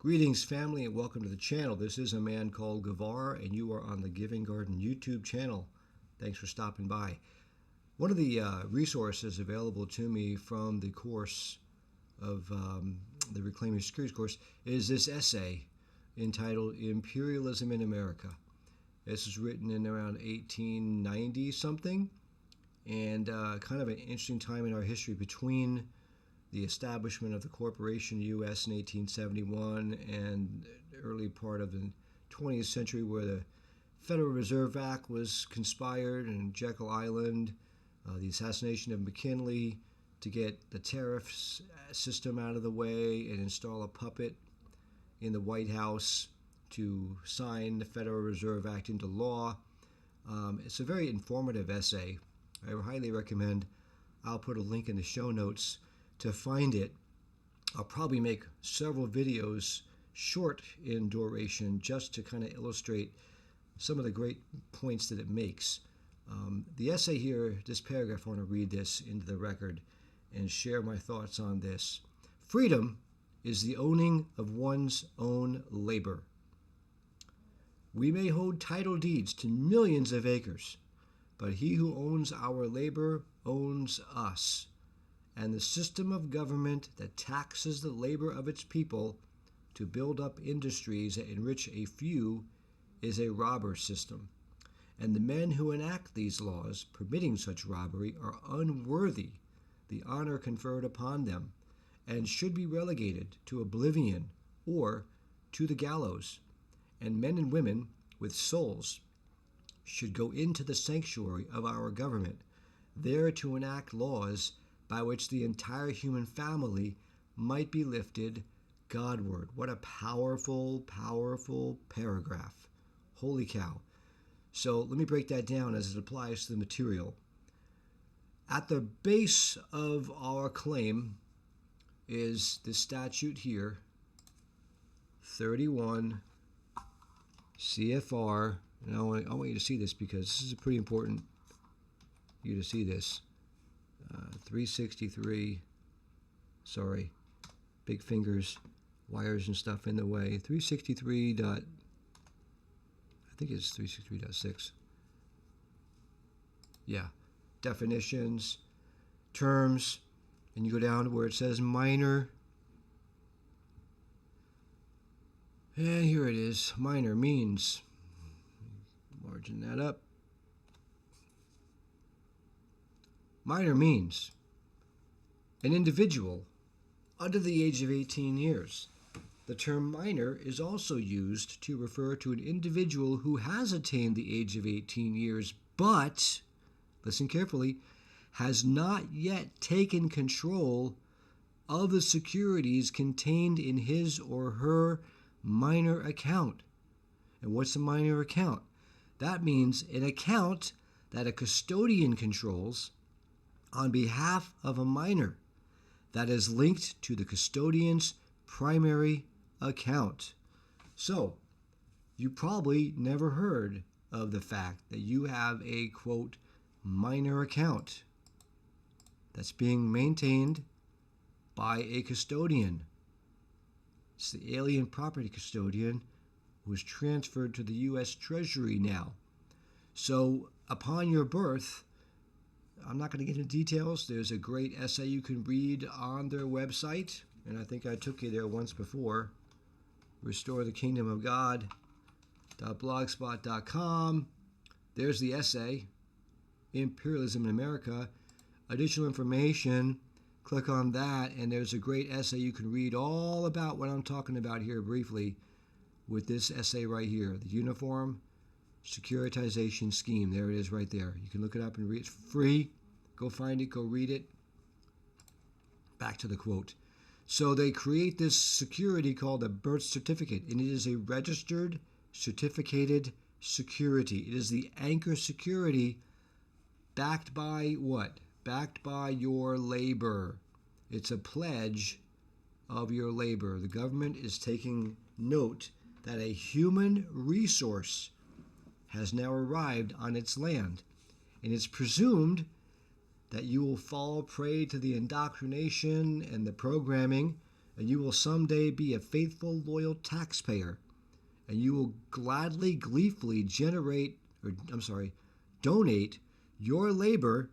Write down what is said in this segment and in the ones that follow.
Greetings, family, and welcome to the channel. This is a man called Gevar, and you are on the Giving Garden YouTube channel. Thanks for stopping by. One of the resources available to me from the course of the Reclaiming Securities course is this essay entitled Imperialism in America. This was written in around 1890 something, and kind of an interesting time in our history between the establishment of the corporation U.S. in 1871 and the early part of the 20th century, where the Federal Reserve Act was conspired in Jekyll Island, the assassination of McKinley to get the tariff system out of the way and install a puppet in the White House to sign the Federal Reserve Act into law. It's a very informative essay. I highly recommend. I'll put a link in the show notes to find it. I'll probably make several videos short in duration just to kind of illustrate some of the great points that it makes. The essay here, this paragraph, I want to read this into the record and share my thoughts on this. Freedom is the owning of one's own labor. We may hold title deeds to millions of acres, but he who owns our labor owns us. And the system of government that taxes the labor of its people to build up industries that enrich a few is a robber system. And the men who enact these laws permitting such robbery are unworthy the honor conferred upon them, and should be relegated to oblivion or to the gallows. And men and women with souls should go into the sanctuary of our government, there to enact laws by which the entire human family might be lifted Godward. What a powerful, powerful paragraph. Holy cow. So let me break that down as it applies to the material. At the base of our claim is this statute here, 31 CFR, and I want you to see this because this is pretty important for you to see this. 363, sorry, big fingers, wires and stuff in the way. 363 I think it's 363.6. Yeah, definitions, terms, and you go down to where it says minor. And here it is. Minor means, margin that up. Minor means an individual under the age of 18 years. The term minor is also used to refer to an individual who has attained the age of 18 years, but, listen carefully, has not yet taken control of the securities contained in his or her minor account. And what's a minor account? That means an account that a custodian controls on behalf of a minor that is linked to the custodian's primary account. So, you probably never heard of the fact that you have a, quote, minor account that's being maintained by a custodian. It's the alien property custodian who is transferred to the U.S. Treasury now. So, upon your birth, I'm not going to get into details. There's a great essay you can read on their website, and I think I took you there once before. RestoreTheKingdomofGod.blogspot.com. There's the essay, Imperialism in America. Additional information, click on that, and there's a great essay you can read all about what I'm talking about here briefly with this essay right here, the Uniform Securitization Scheme. There it is right there. You can look it up and read it. It's free. Go find it. Go read it. Back to the quote. So they create this security called a birth certificate, and it is a registered, certificated security. It is the anchor security backed by what? Backed by your labor. It's a pledge of your labor. The government is taking note that a human resource has now arrived on its land, and it's presumed that you will fall prey to the indoctrination and the programming and you will someday be a faithful, loyal taxpayer, and you will gladly, gleefully donate your labor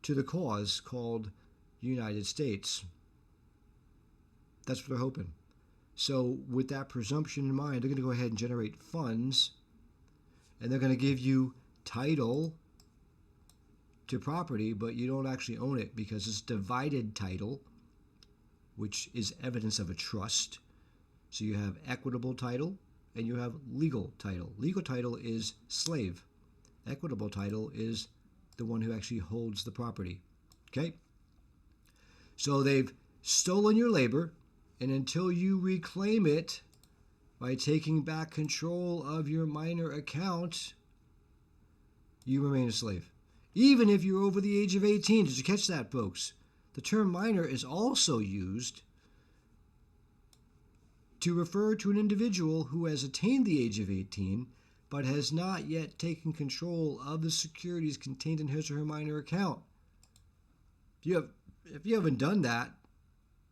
to the cause called United States. That's what they're hoping. So with that presumption in mind, they're going to go ahead and generate funds, and they're going to give you title to property, but you don't actually own it because it's divided title, which is evidence of a trust. So you have equitable title and you have legal title. Legal title is slave. Equitable title is the one who actually holds the property. Okay? So they've stolen your labor, and until you reclaim it by taking back control of your minor account, you remain a slave. Even if you're over the age of 18. Did you catch that, folks? The term minor is also used to refer to an individual who has attained the age of 18 but has not yet taken control of the securities contained in his or her minor account. If you haven't done that,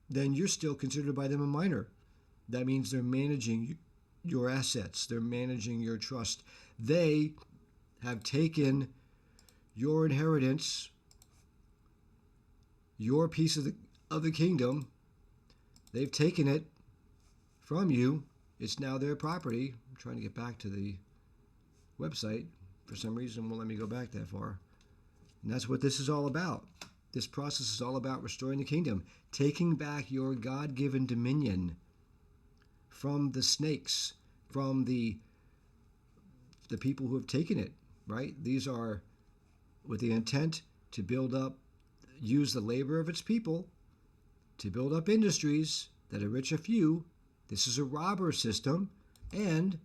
then you're still considered by them a minor. That means they're managing your assets. They're managing your trust. They have taken your inheritance, your piece of the kingdom. They've taken it from you. It's now their property. I'm trying to get back to the website. For some reason, won't let me go back that far. And that's what this is all about. This process is all about restoring the kingdom, taking back your God-given dominion from the snakes, from the people who have taken it, right? These are with the intent to use the labor of its people to build up industries that enrich a few. This is a robber system, and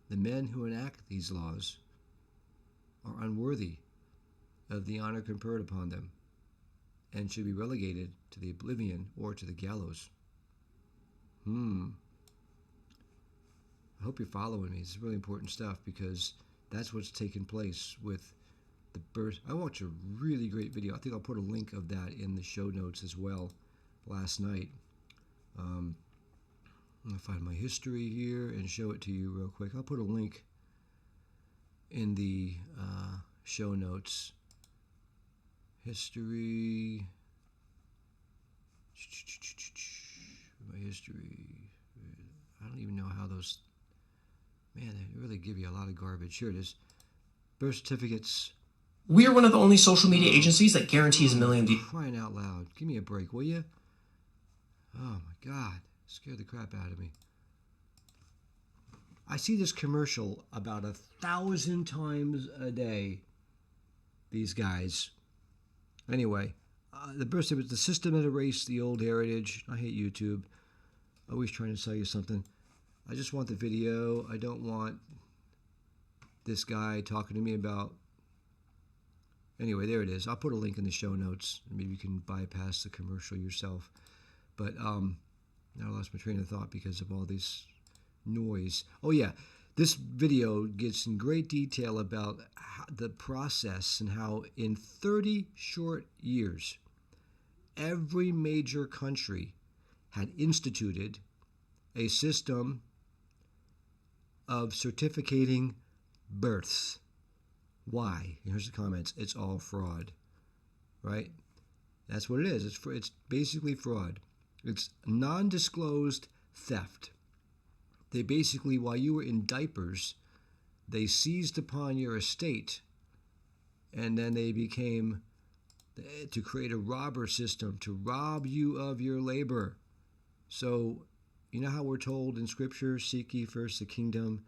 the men who enact these laws are unworthy of the honor conferred upon them and should be relegated to the oblivion or to the gallows. I hope you're following me. It's really important stuff because that's what's taken place with the birth. I watched a really great video. I think I'll put a link of that in the show notes as well last night. I'm going to find my history here and show it to you real quick. I'll put a link in the show notes. History. My history. I don't even know how those. Man, they really give you a lot of garbage. Here it is. Birth certificates. We are one of the only social media agencies that guarantees a million views. Crying out loud. Give me a break, will you? Oh my God. Scared the crap out of me. I see this commercial about 1,000 times a day. These guys. Anyway, the birth certificate, the system that erased the old heritage. I hate YouTube. Always trying to sell you something. I just want the video. I don't want this guy talking to me about. Anyway, there it is. I'll put a link in the show notes. Maybe you can bypass the commercial yourself. But now I lost my train of thought because of all this noise. Oh yeah, this video gets in great detail about the process and how in 30 short years, every major country had instituted a system of certificating births. Why? Here's the comments. It's all fraud, right? That's what it is. It's basically fraud. It's non-disclosed theft. They basically, while you were in diapers, they seized upon your estate, and then they became to create a robber system to rob you of your labor. So, you know how we're told in Scripture, seek ye first the kingdom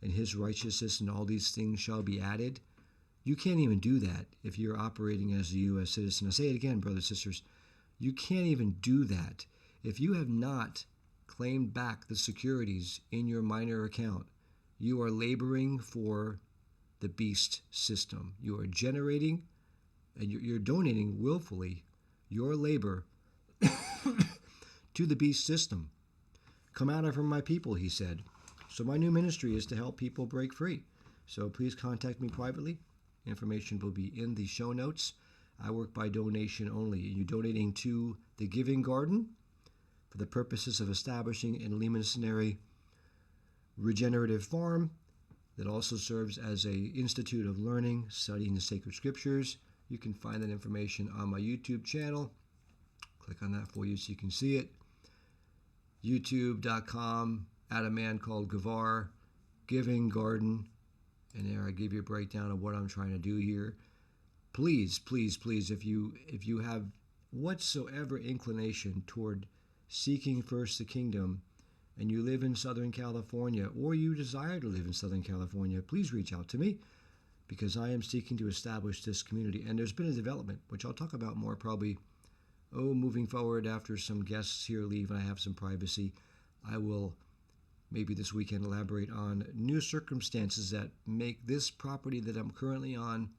and his righteousness, and all these things shall be added? You can't even do that if you're operating as a U.S. citizen. I say it again, brothers and sisters. You can't even do that if you have not claimed back the securities in your minor account. You are laboring for the beast system. You are generating and you're donating willfully your labor to the beast system. Come out from my people, he said. So my new ministry is to help people break free. So please contact me privately. Information will be in the show notes. I work by donation only. You're donating to the Giving Garden for the purposes of establishing an illuminary regenerative farm that also serves as a institute of learning, studying the sacred scriptures. You can find that information on my YouTube channel. Click on that for you so you can see it. YouTube.com, at a man called Gevar, Giving Garden, and there I give you a breakdown of what I'm trying to do here. Please, please, please, if you have whatsoever inclination toward seeking first the kingdom, and you live in Southern California, or you desire to live in Southern California, please reach out to me, because I am seeking to establish this community. And there's been a development, which I'll talk about more probably, moving forward after some guests here leave and I have some privacy. I will maybe this weekend elaborate on new circumstances that make this property that I'm currently on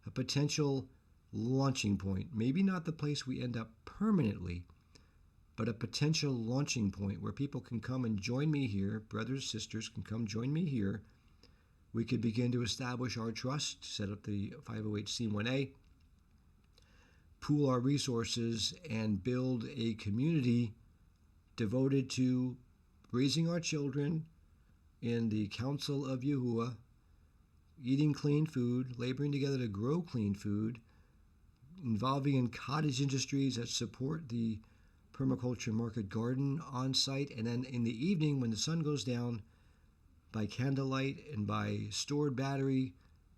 a potential launching point. Maybe not the place we end up permanently, but a potential launching point where people can come and join me here. Brothers, sisters can come join me here. We could begin to establish our trust, set up the 508c1a, pool our resources, and build a community devoted to raising our children in the counsel of Yahuwah, eating clean food, laboring together to grow clean food, involving in cottage industries that support the permaculture market garden on site, and then in the evening when the sun goes down, by candlelight and by stored battery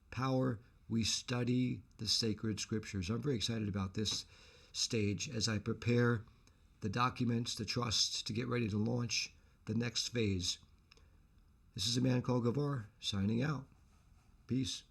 power, we study the sacred scriptures. I'm very excited about this stage as I prepare the documents, the trust to get ready to launch the next phase. This is a man called Gevar signing out. Peace.